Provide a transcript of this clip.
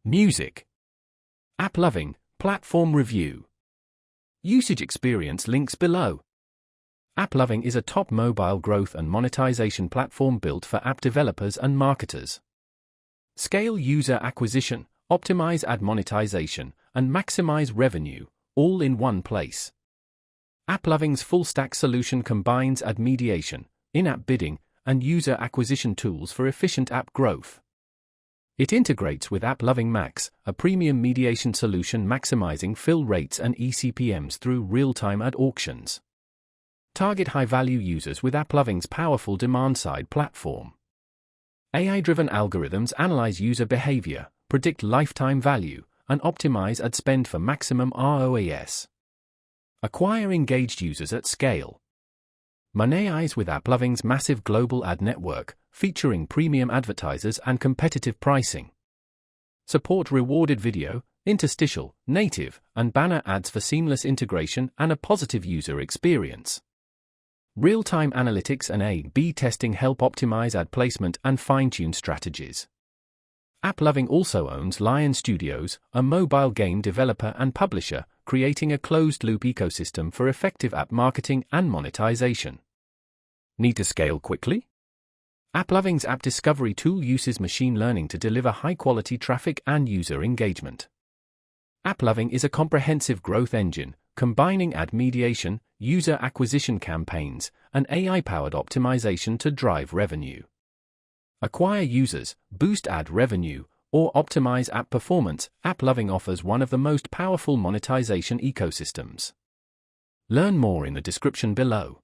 Music. AppLovin, Platform Review. Usage experience links below. AppLovin is a top mobile growth and monetization platform built for app developers and marketers. Scale user acquisition, optimize ad monetization, and maximize revenue, all in one place. AppLovin's full-stack solution combines ad mediation, in-app bidding, and user acquisition tools for efficient app growth. It integrates with AppLovin Max, a premium mediation solution maximizing fill rates and eCPMs through real-time ad auctions. Target high-value users with AppLovin's powerful demand-side platform. AI-driven algorithms analyze user behavior, predict lifetime value, and optimize ad spend for maximum ROAS. Acquire engaged users at scale. Monetize with AppLovin's massive global ad network, featuring premium advertisers and competitive pricing. Support rewarded video, interstitial, native, and banner ads for seamless integration and a positive user experience. Real-time analytics and A/B testing help optimize ad placement and fine-tune strategies. AppLovin also owns Lion Studios, a mobile game developer and publisher, creating a closed-loop ecosystem for effective app marketing and monetization. Need to scale quickly? AppLovin's app discovery tool uses machine learning to deliver high-quality traffic and user engagement. AppLovin is a comprehensive growth engine, combining ad mediation, user acquisition campaigns, and AI-powered optimization to drive revenue. Acquire users, boost ad revenue, or optimize app performance. AppLovin offers one of the most powerful monetization ecosystems. Learn more in the description below.